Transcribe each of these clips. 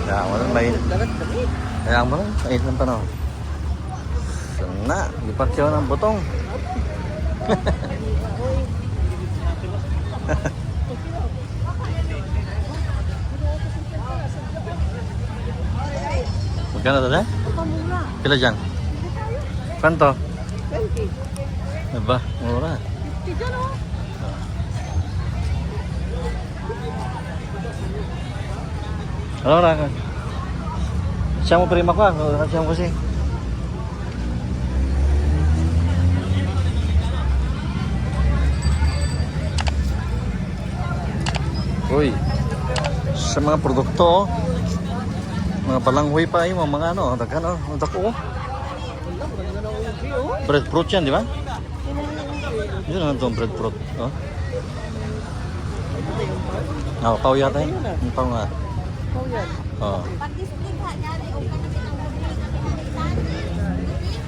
Kaya mo lang, mainit. Kaya mo lang, mainit ng panahon. Sana, ipakyaw ng butong. Magkano ito dyan? Pila dyan? Kanto? 20. Aba, mura. 50 dyan o. Ano na ka? Siya mo prima ko ah. Siya mo kasi. Uy. Sa mga produkto oh. Mga palanghoy pa yung mga ano. Daghan oh. Ang dako oh. Breadfruit yan, di ba? Yun naman itong breadfruit. Oh. Oh, pau yata eh. Ang pau nga. Oh. Pag-display ka, yari o ka na silang mabili kami halitan.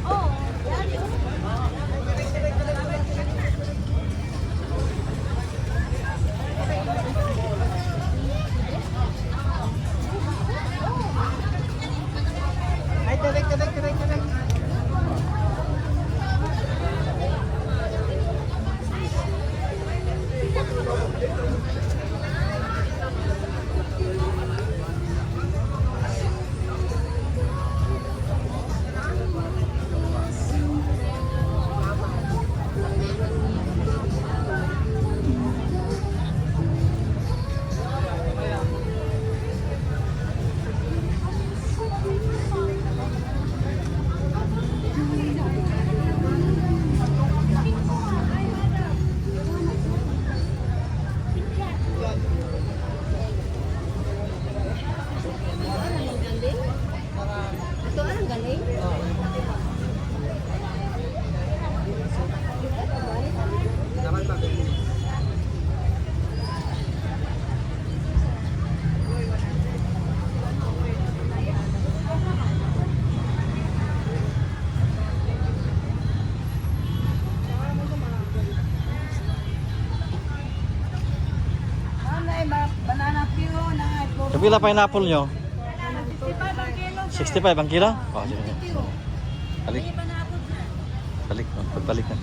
Oh, yari o. Ay, direct. Ito ang galing? Banana pio na Kapila pineapple nyo? 65 ang 65 ang kilo. kilo? Oh, sige. Balik. Balik. Pagbalik na.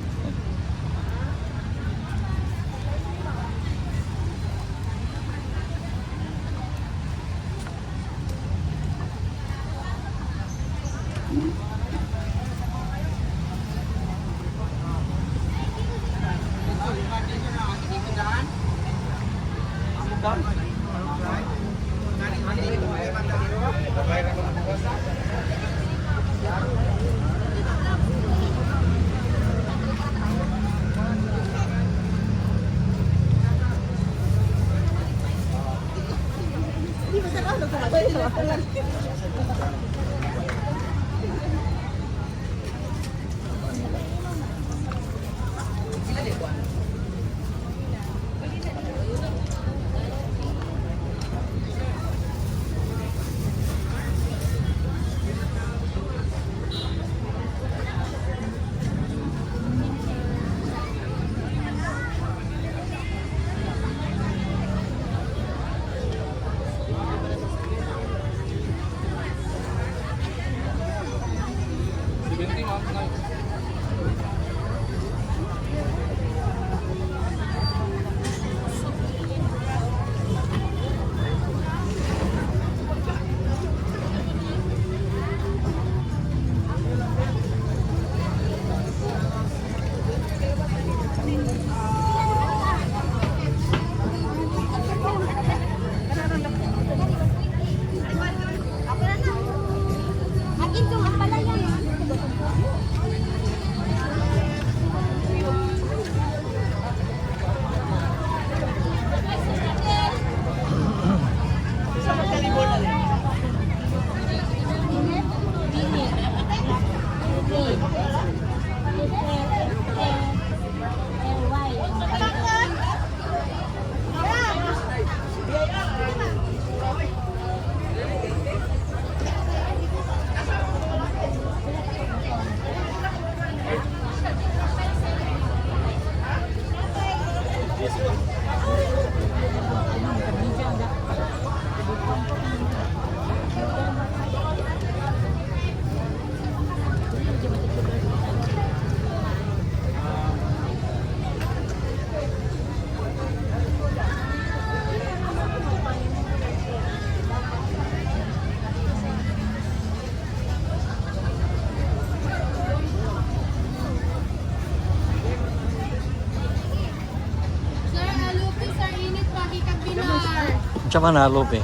Unsa man halop eh.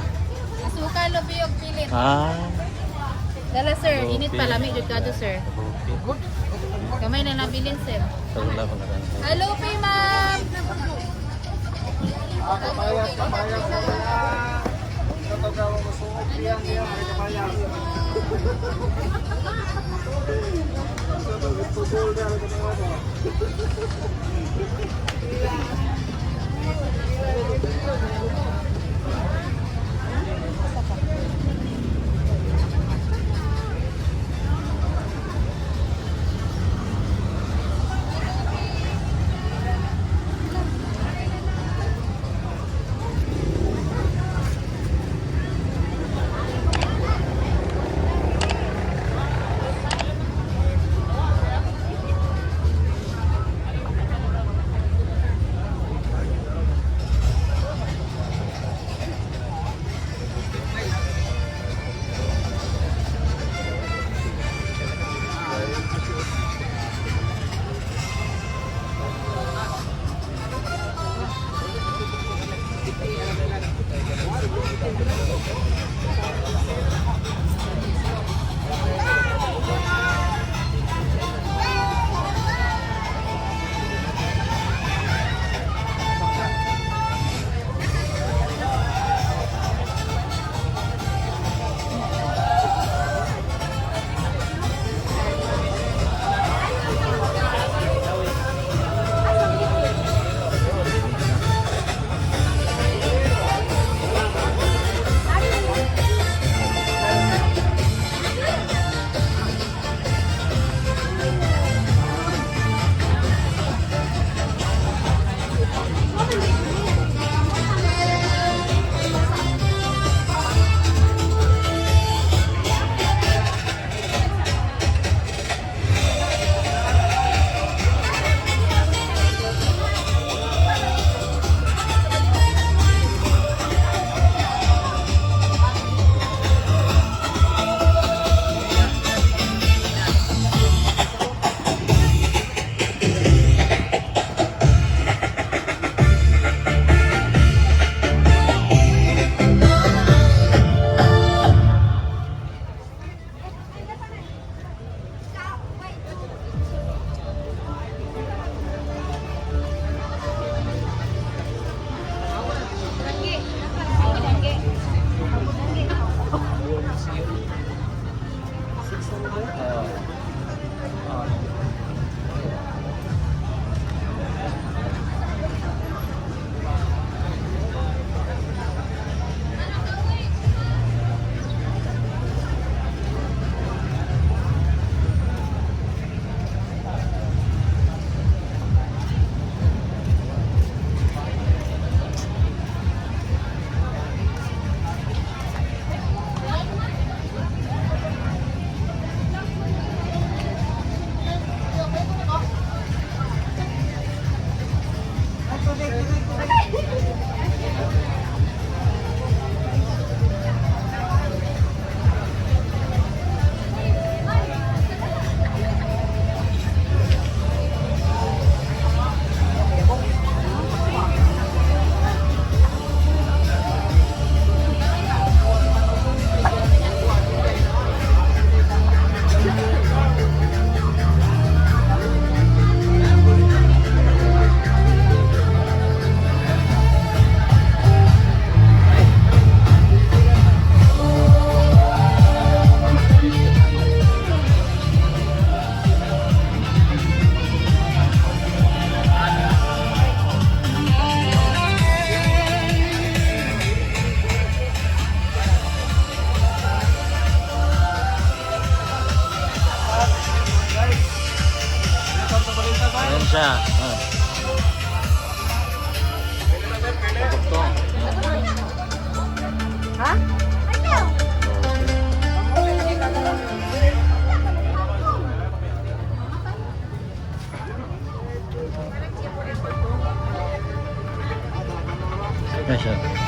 Asuka, lobi, og pilit. Ah, Dala, sir. Okay. Init pa, lamig jud kadto, sir. okay. Kamay na nabilin, sir. Wala ko na kan. Hello, Pay, ma'am. siya. Produkto. Ha? Yan siya.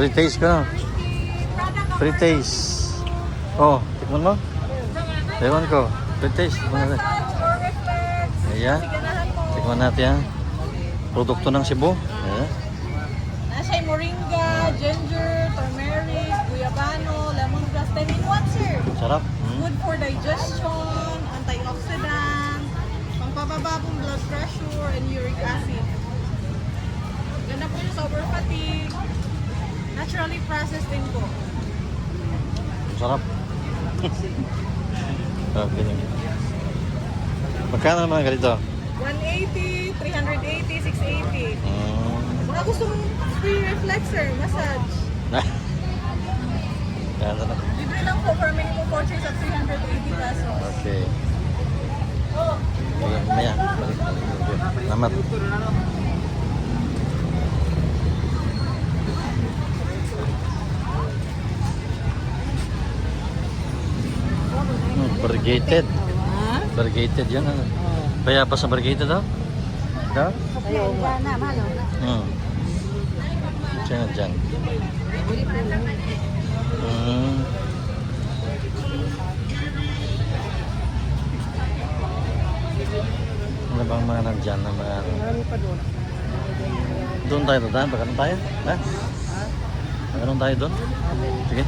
Pre-taste ka. Product Pre-taste. Oh, tikman mo. Ewan ko. Pre-taste. Tikman natin. massage or reflex. Ayan. Ganahan mo. Tikman natin yan. Produkto ng Cebu. Ayan. Nasa moringa, ginger, turmeric, guyabano, lemongrass. 10 in 1, sir. Sarap. Good for digestion, antioxidant, pampababa pong blood pressure, and uric acid. Ganda po yung sober fatigue. Naturally processed din po. Sarap. Okay. Magkano naman ganito? 180, 380, 680. Mga gusto mong free reflexer, massage. Kaya na. Libre lang po for minimum purchase of 380 pesos. Okay. Ayan, maya. Balik. Salamat. Variegated. Ha? Variegated yan. Ano? Kaya pa sa variegated ha? Ha? Ayaw na, mahalo na. Diyan, diyan. Ano bang mga nandyan na mga ano? Marami pa doon. Doon tayo doon? Pagkaroon tayo? Ha? Pagkaroon tayo doon? Sige.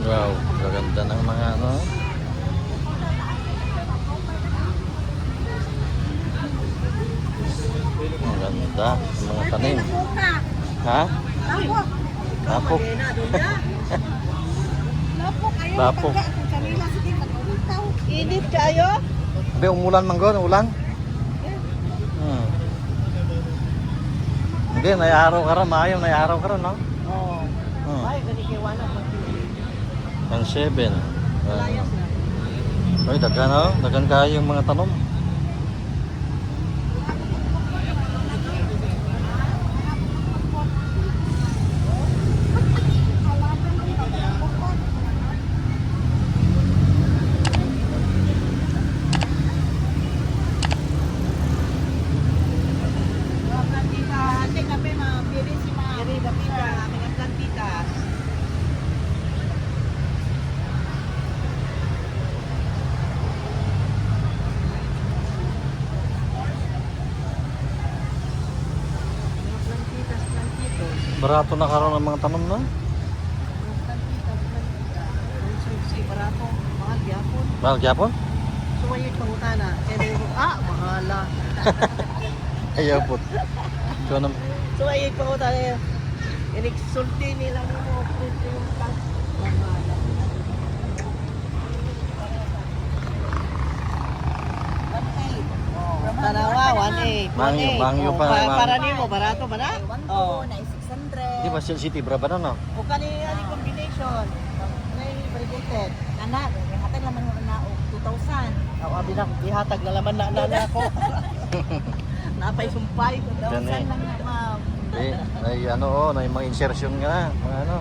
Wow, gaganda ng mga ano. Ang ganda ng mga tanim. Ha? Lapok. Lapok. Lapok, ayaw. Lapok. Kanila, sige, mag-ulitaw. Init kayo? Be, umulan man gon, ulan? Hindi, naiaraw ka rin, maayaw, naiaraw ka rin, no? Oo. Ay, ganikiwana pa. Ang 7. Ay, dagan, no? Dagan kayo yung mga tanom. Barato na karoon ng mga tanom, no? Barato, mahal gyapon. Mahal gyapon? Sumayod pangutana. Mahala. Ayaw po. Ikaw naman. Sumayod pangutana. Inigsulti nila mo. Mahala. Tanawa, 1.8. Mangyo pa. Para nimo, barato ba na? Oo. Di ba Seal City, Brava na, no? O ani combination. May variegated. Anak, hatag laman mo na og 2,000. Abi na, ihatag na laman na ako. Napay sumpay. 2,000 Yan eh. lang na, ma'am. Ay, ano, oh, may mga insertion nga na. Mga ano.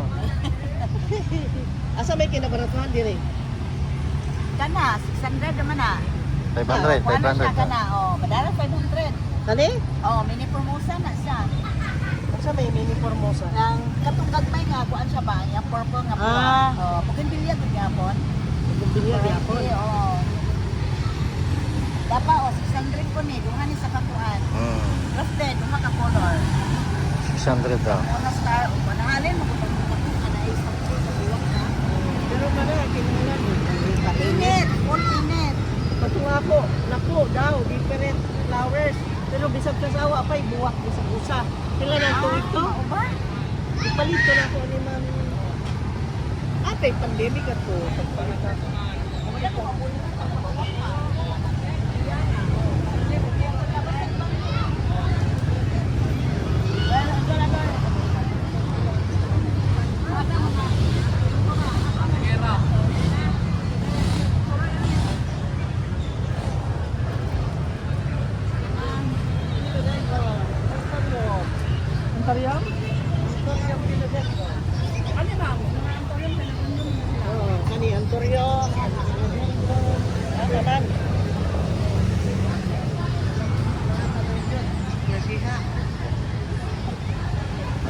Asa may kinabaratuhan dire? Kana, 600 naman na. 500, 500. Kana, madala 500. Kani? Mini promotion na siya. Asa may mini promotion? Ang katong gagmay nga kuan siya ba? Yang purple nga buwan. Bougainvillea gud gyapon. Bougainvillea gyapon. Dapat 600 ko ni duha ni sa kakuan. Crafted duha ka color. 600 daw. Una star o panahalin mo kung ana is sa buwak na. Pero mana kinulan init, full init. Patunga ako, naku daw, different flowers. Pero bisag kasawa pa, buwak sa usa. Kailan ang tuwid to? Ipalit ko na ako ni ma'am. Ate, pandemic ako. Antariam? Antariam pinagyan ko. Ano na mo? Antariam pinagyan mo. Kani Antariam. Ano man?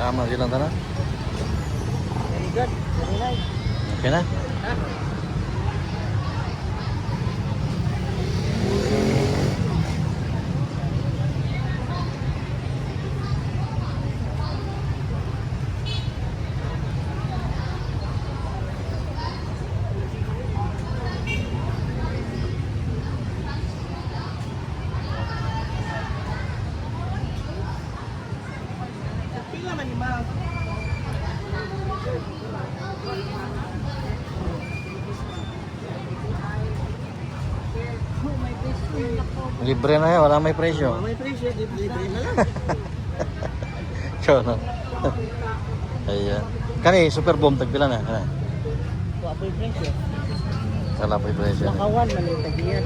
Tama silang tanan. Very good. Very nice. Okay na? Ha? Pila man ni ma'am. Libre na yan, wala may presyo. May presyo, libre na lang. Ikaw no? Ayan. Kani, super boom, tagpila na. Kani. Ito apoy presyo. Wala pa yung presyo. Makawan man yung tagiyan.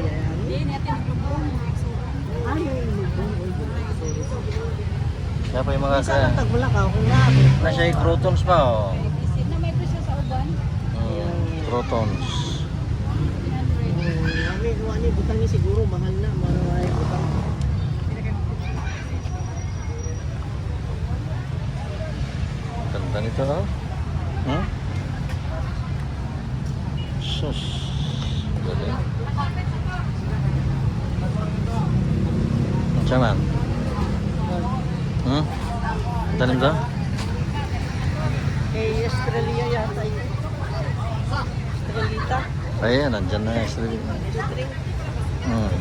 Ay, Kaya pa yung mga Isa lang tagbulakaw kung na. na siya yung croutons pa oh. Na may presyo sa uban. Croutons. Ani, butang niya siguro mahal na. Maramay butang. Ganda nito oh. Hmm? Sus. Galing. Cuman. Hmm? Tanim daw? Kay Australia yata yun. Australita. Ayan, nandyan na yung string. String. Hmm.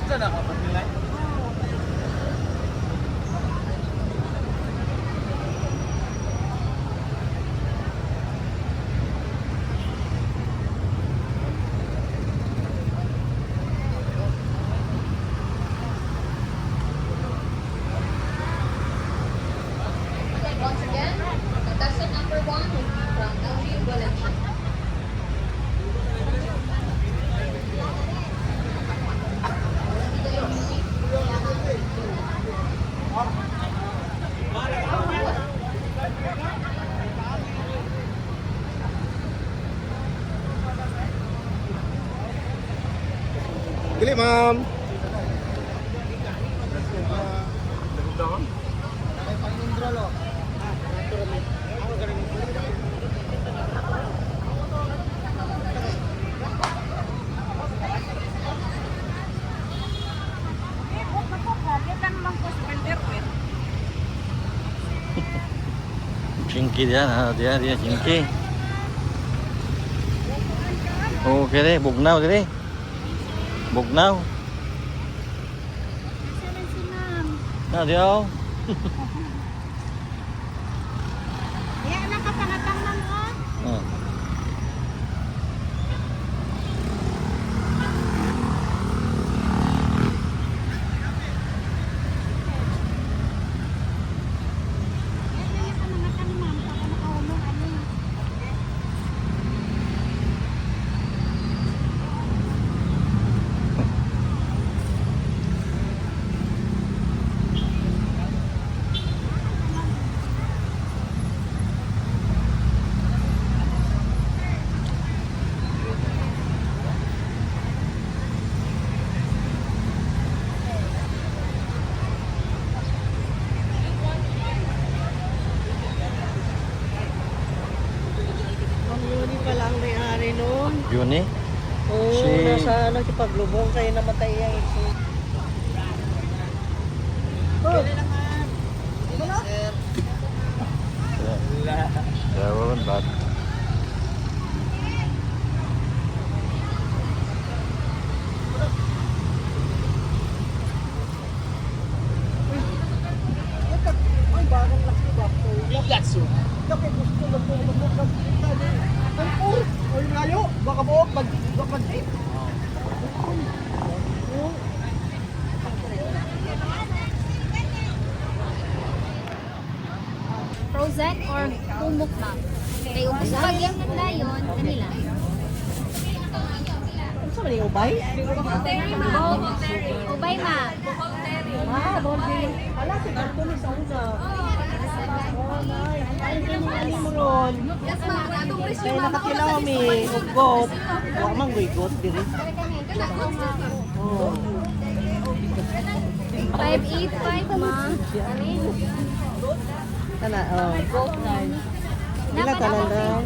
Saan nakapagpilay? Once again, contestant number 1 will be from LG Village. Dili, ma'am. Chinky dia, dia chinky. Oh, kere, bugnaw dire. Bugnaw. Na dia. Ya, nakapangatang na mo. Hmm. Ang yun pala ang may-ari nun. Yun eh. Oo, Si- nasa ano, paglubong kayo namatay yung ito. Oh! Ya, wala bad. Ay, bagong laki ba? Gatsu. Laki gusto na po mag-vlog. Ay, layo. Baka buok. Mag-tape. Frozen or humok ma'am? Kay ubos pag yung dayon, kanila. Ano sa mali, ubay? Ubay ma'am. Ah, bawal din. Ala, si Cartoon sa una. Ron. Kaya nakatilaw mi. Ugot. Huwag mang guigot diri. Oh. 585, ma. Kana, oh. Ilan tanan daw?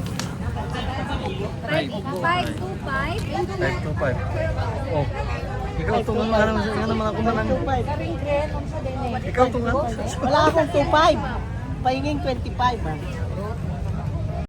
525. 525. Oh. Ikaw tungan mo nga naman ako manang. 25. Ikaw tungan. Wala akong 25. Pahinging 25 ah.